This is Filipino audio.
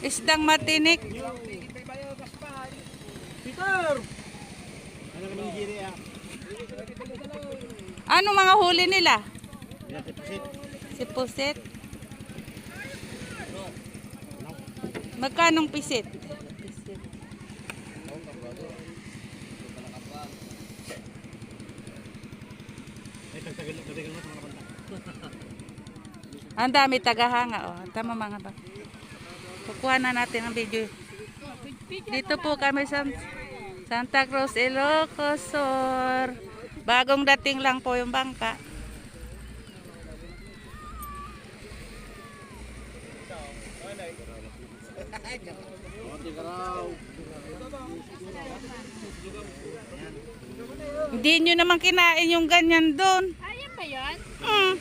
Isdang matinik. Peter! Ano ka ng giri ah? Ano mga huli nila? Deposit. Si pusit. Magkanong pisit? Ay, tagtagal mo sa mga banta. Ang dami tagahanga. Oh. Tama mga ba? Kukuha na natin ang video. Dito po kami sa Santa Cruz, Ilocos Sur. Bagong dating lang po yung bangka. Hindi nyo naman kinain yung ganyan doon. Ayan ba yan? Mm.